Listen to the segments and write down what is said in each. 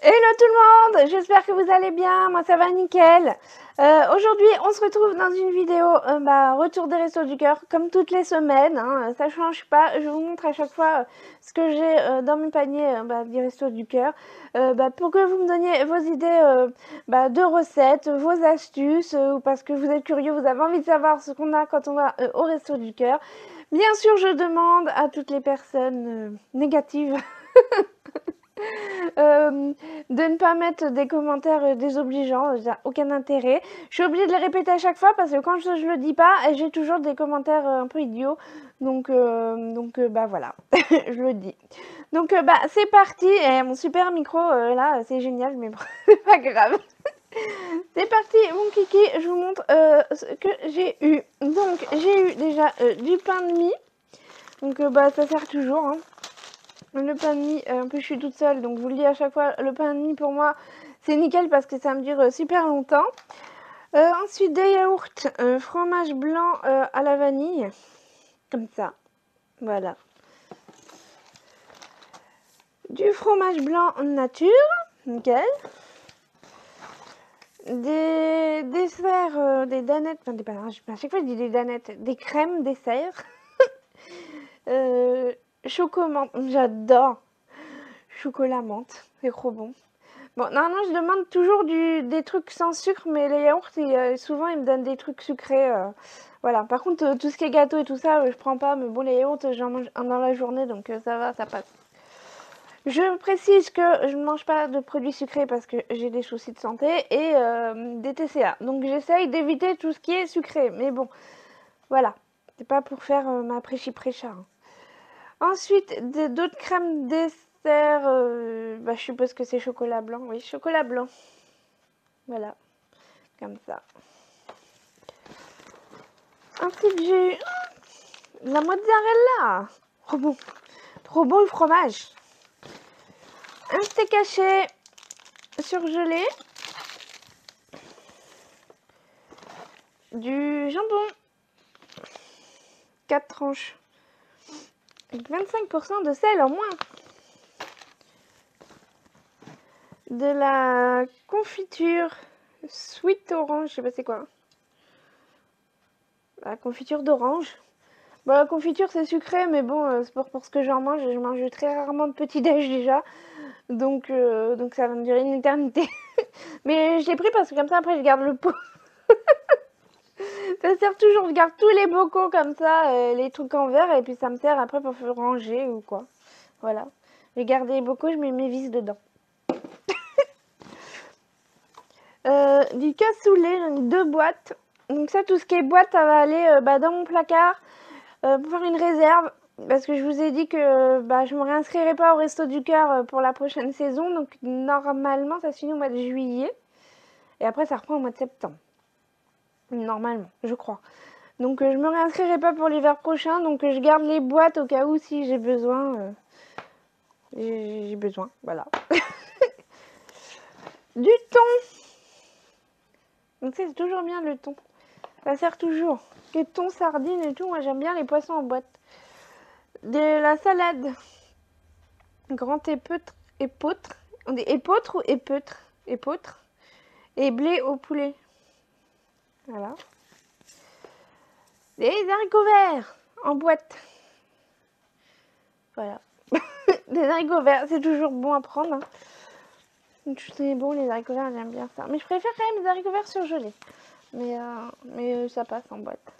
Hello tout le monde, j'espère que vous allez bien, moi ça va nickel. Aujourd'hui on se retrouve dans une vidéo retour des restos du cœur comme toutes les semaines, hein, ça change pas, je vous montre à chaque fois ce que j'ai dans mes paniers des restos du cœur pour que vous me donniez vos idées de recettes, vos astuces ou parce que vous êtes curieux, vous avez envie de savoir ce qu'on a quand on va au resto du cœur. Bien sûr je demande à toutes les personnes négatives de ne pas mettre des commentaires désobligeants, ça n'a aucun intérêt. Je suis obligée de les répéter à chaque fois parce que quand je le dis pas, j'ai toujours des commentaires un peu idiots. Donc voilà, je le dis. Donc c'est parti. Et mon super micro là, c'est génial, mais bon, c'est pas grave. C'est parti, mon kiki, je vous montre ce que j'ai eu. Donc j'ai eu déjà du pain de mie. Donc ça sert toujours, hein. Le pain de mie, en plus je suis toute seule, donc je vous le dis à chaque fois, le pain de mie pour moi c'est nickel parce que ça me dure super longtemps. Ensuite des yaourts, fromage blanc à la vanille, comme ça, voilà. Du fromage blanc nature, nickel. Des desserts, des danettes, enfin des panaches, à chaque fois je dis des danettes, des crèmes dessert. Choco menthe, j'adore. Chocolat menthe, c'est trop bon. Bon, normalement, je demande toujours des trucs sans sucre, mais les yaourts, souvent, ils me donnent des trucs sucrés. Voilà. Par contre, tout ce qui est gâteau et tout ça, je prends pas. Mais bon, les yaourts, j'en mange un dans la journée, donc ça va, ça passe. Je précise que je ne mange pas de produits sucrés parce que j'ai des soucis de santé et des TCA. Donc, j'essaye d'éviter tout ce qui est sucré. Mais bon, voilà. C'est pas pour faire ma prêchi-prêcha, hein. Ensuite, d'autres crèmes dessert, je suppose que c'est chocolat blanc. Oui, chocolat blanc. Voilà, comme ça. Ensuite, j'ai eu la mozzarella. Trop bon le fromage. Un steak haché surgelé. Du jambon. 4 tranches. Avec 25% de sel en moins. De la confiture sweet orange, je sais pas c'est quoi. La confiture d'orange. Bon, la confiture c'est sucré, mais bon, c'est pour ce que j'en mange. Je mange très rarement de petit-déj déjà. Donc ça va me durer une éternité. Mais je l'ai pris parce que comme ça après je garde le pot. Ça sert toujours, je garde tous les bocaux comme ça, les trucs en verre, et puis ça me sert après pour faire ranger ou quoi. Voilà. J'ai gardé les bocaux, je mets mes vis dedans. Du cassoulet, j'en ai 2 boîtes. Donc ça, tout ce qui est boîte, ça va aller dans mon placard pour faire une réserve. Parce que je vous ai dit que je me réinscrirai pas au Resto du Cœur pour la prochaine saison. Donc normalement, ça se finit au mois de juillet. Et après, ça reprend au mois de septembre. Normalement, je crois. Donc je me réinscrirai pas pour l'hiver prochain. Donc je garde les boîtes au cas où si j'ai besoin. J'ai besoin, voilà. Du thon. Donc c'est toujours bien le thon. Ça sert toujours. Que thon, sardines et tout. Moi j'aime bien les poissons en boîte. De la salade. Grand épeautre. On dit épeautre ou épeutre? Épeautre. Et blé au poulet. Voilà. Des haricots verts en boîte. Voilà. Des haricots verts, c'est toujours bon à prendre, hein. C'est bon, les haricots verts, j'aime bien ça. Mais je préfère quand même les haricots verts surgelés. Mais ça passe en boîte.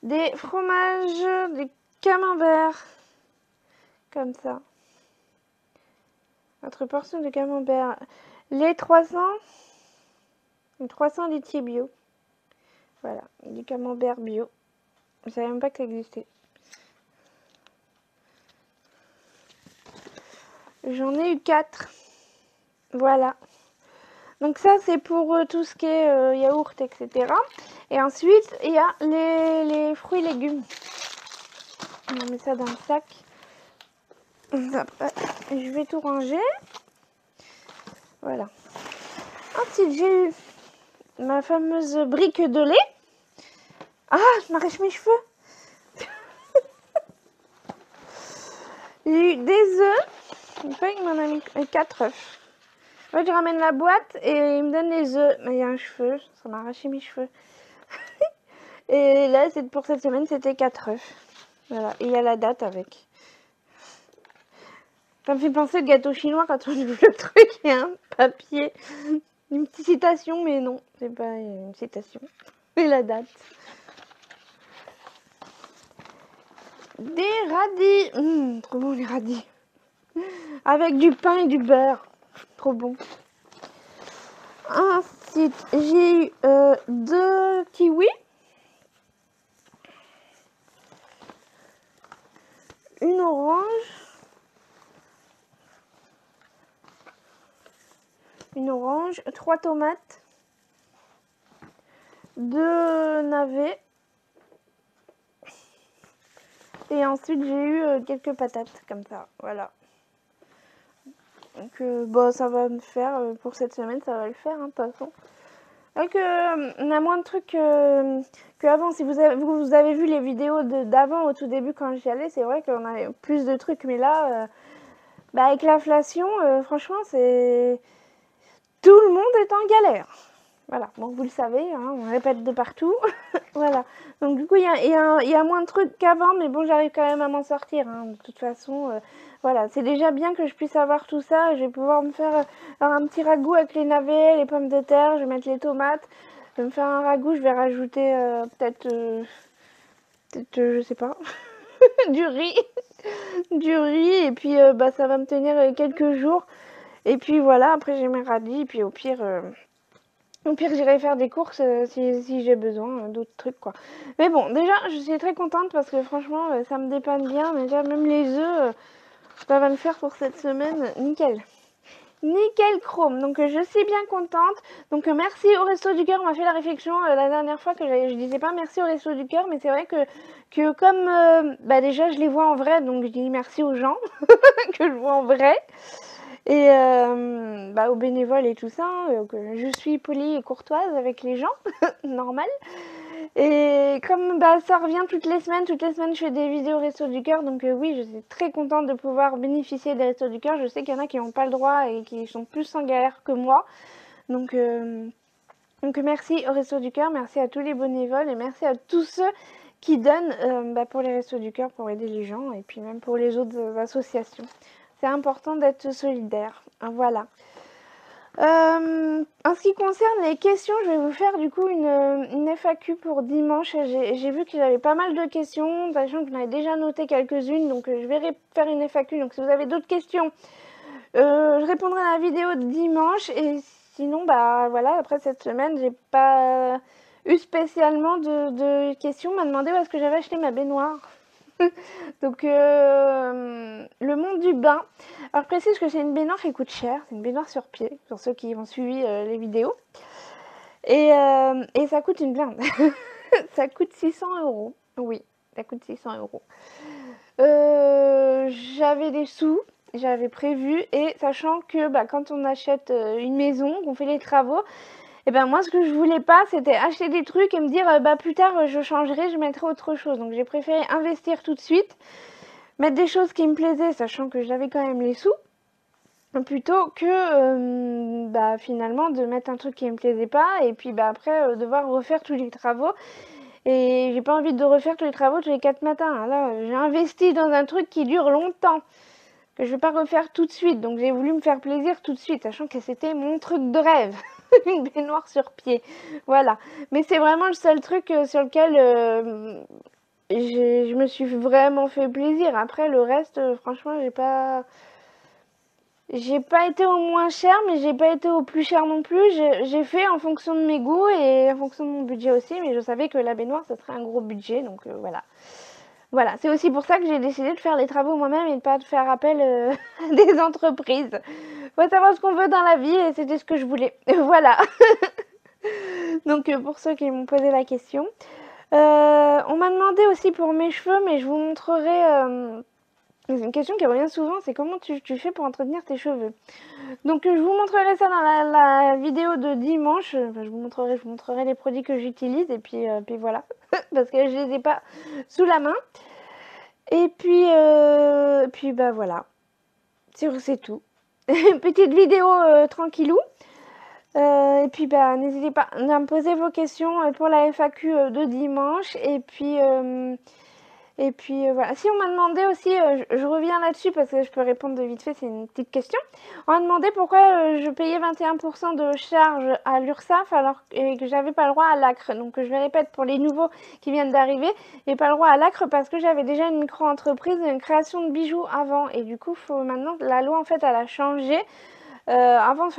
Des fromages, des camemberts. Comme ça. Notre portion de camembert. Les 300 laitiers bio. Voilà, du camembert bio. Je savais même pas que ça existait. J'en ai eu 4. Voilà. Donc ça, c'est pour tout ce qui est yaourt, etc. Et ensuite, il y a les fruits et légumes. On met ça dans le sac. Je vais tout ranger. Voilà. Ensuite, j'ai eu ma fameuse brique de lait. Ah, je m'arrache mes cheveux. J'ai eu des œufs. Je sais pas, il m'en a mis 4 œufs. En fait, je ramène la boîte et il me donne les œufs. Mais il y a un cheveu, ça m'a arraché mes cheveux. Et là, pour cette semaine, c'était 4 œufs. Voilà, et il y a la date avec. Ça me fait penser au gâteau chinois quand on ouvre le truc, il y a un papier. Une petite citation, mais non, c'est pas une citation. Et la date. Des radis. Trop bon les radis. Avec du pain et du beurre. Trop bon. Ensuite, j'ai eu 2 kiwis. Une orange. Une orange. 3 tomates. 2 navets. Et ensuite, j'ai eu quelques patates, comme ça. Voilà. Donc, bon, ça va me faire, pour cette semaine, ça va le faire, hein, de toute façon. Donc, on a moins de trucs qu'avant. Si vous avez vu les vidéos d'avant, au tout début, quand j'y allais, c'est vrai qu'on avait plus de trucs. Mais là, bah, avec l'inflation, franchement, c'est... Tout le monde est en galère. Voilà, bon, vous le savez, hein, on répète de partout. Voilà, donc du coup, il y a moins de trucs qu'avant, mais bon, j'arrive quand même à m'en sortir. Hein. De toute façon, voilà, c'est déjà bien que je puisse avoir tout ça. Je vais pouvoir me faire un petit ragoût avec les navets, les pommes de terre, je vais mettre les tomates. Je vais me faire un ragoût, je vais rajouter peut-être, je sais pas, du riz. Du riz, et puis bah, ça va me tenir quelques jours. Et puis voilà, après j'ai mes radis, et puis au pire, j'irai faire des courses si j'ai besoin d'autres trucs, quoi. Mais bon, déjà, je suis très contente parce que franchement, ça me dépanne bien. Déjà, même les œufs, ça va le faire pour cette semaine. Nickel. Nickel chrome. Donc, je suis bien contente. Donc, merci au Resto du Cœur. On m'a fait la réflexion la dernière fois que je disais pas merci au Resto du Cœur. Mais c'est vrai que comme, bah déjà, je les vois en vrai. Donc, je dis merci aux gens que je vois en vrai. Et bah, aux bénévoles et tout ça, je suis polie et courtoise avec les gens, normal. Et comme bah, ça revient toutes les semaines je fais des vidéos Resto du Cœur, donc oui, je suis très contente de pouvoir bénéficier des Restos du Cœur. Je sais qu'il y en a qui n'ont pas le droit et qui sont plus en galère que moi. Donc merci au Resto du Cœur, merci à tous les bénévoles et merci à tous ceux qui donnent bah, pour les Restos du Cœur, pour aider les gens et puis même pour les autres associations. C'est important d'être solidaire. Voilà. En ce qui concerne les questions, je vais vous faire du coup une FAQ pour dimanche. J'ai vu qu'il y avait pas mal de questions, sachant que j'en avais déjà noté quelques-unes, donc je vais faire une FAQ. Donc si vous avez d'autres questions, je répondrai à la vidéo de dimanche. Et sinon, bah voilà, après cette semaine, j'ai pas eu spécialement de questions. On m'a demandé où est-ce que j'avais acheté ma baignoire. Donc, le monde du bain. Alors, je précise que c'est une baignoire qui coûte cher. C'est une baignoire sur pied, pour ceux qui ont suivi les vidéos. Et ça coûte une blinde. Ça coûte 600 €. Oui, ça coûte 600 €. J'avais des sous, j'avais prévu. Et sachant que bah, quand on achète une maison, qu'on fait les travaux, et ben moi ce que je voulais pas c'était acheter des trucs et me dire bah plus tard je changerai, je mettrai autre chose. Donc j'ai préféré investir tout de suite, mettre des choses qui me plaisaient, sachant que j'avais quand même les sous, plutôt que bah finalement de mettre un truc qui me plaisait pas et puis bah après devoir refaire tous les travaux. Et j'ai pas envie de refaire tous les travaux tous les 4 matins. Là j'ai investi dans un truc qui dure longtemps, que je vais pas refaire tout de suite. Donc j'ai voulu me faire plaisir tout de suite, sachant que c'était mon truc de rêve. Une baignoire sur pied, voilà. Mais c'est vraiment le seul truc sur lequel je me suis vraiment fait plaisir. Après le reste, franchement, j'ai pas été au moins cher, mais j'ai pas été au plus cher non plus. J'ai fait en fonction de mes goûts et en fonction de mon budget aussi, mais je savais que la baignoire, ça serait un gros budget, donc voilà. Voilà, c'est aussi pour ça que j'ai décidé de faire les travaux moi-même et de pas de faire appel à des entreprises. Faut savoir ce qu'on veut dans la vie et c'était ce que je voulais. Voilà. Donc pour ceux qui m'ont posé la question. On m'a demandé aussi pour mes cheveux, mais je vous montrerai... c'est une question qui revient souvent, c'est comment tu fais pour entretenir tes cheveux. Donc je vous montrerai ça dans la vidéo de dimanche. Enfin, je vous montrerai les produits que j'utilise et puis voilà. Parce que je les ai pas sous la main. Et puis bah voilà. C'est tout. petite vidéo tranquillou. Et puis bah, n'hésitez pas à me poser vos questions pour la FAQ de dimanche. Et puis voilà, si on m'a demandé aussi, je reviens là-dessus parce que je peux répondre de vite fait, c'est une petite question. On m'a demandé pourquoi je payais 21% de charge à l'URSSAF alors que j'avais pas le droit à l'ACRE. Donc je le répète pour les nouveaux qui viennent d'arriver, j'ai pas le droit à l'ACRE parce que j'avais déjà une micro-entreprise, une création de bijoux avant. Et du coup, maintenant, la loi en fait, elle a changé. Avant,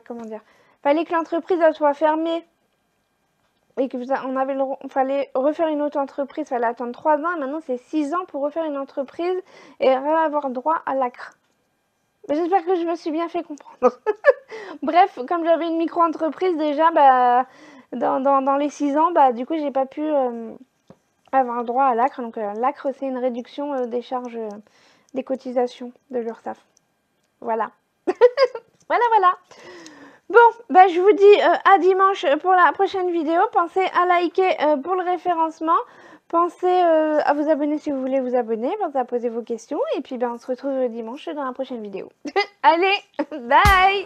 comment dire, fallait que l'entreprise soit fermée et que fallait refaire une autre entreprise, fallait attendre 3 ans. Et maintenant, c'est 6 ans pour refaire une entreprise et avoir droit à l'ACRE. J'espère que je me suis bien fait comprendre. Bref, comme j'avais une micro-entreprise déjà, bah, dans les 6 ans, bah, du coup, j'ai pas pu avoir droit à l'ACRE. Donc, l'ACRE, c'est une réduction des charges, des cotisations de l'URSSAF. Voilà. Voilà. Bon, bah, je vous dis à dimanche pour la prochaine vidéo. Pensez à liker pour le référencement. Pensez à vous abonner si vous voulez vous abonner. Pensez à poser vos questions. Et puis, bah, on se retrouve dimanche dans la prochaine vidéo. Allez, bye!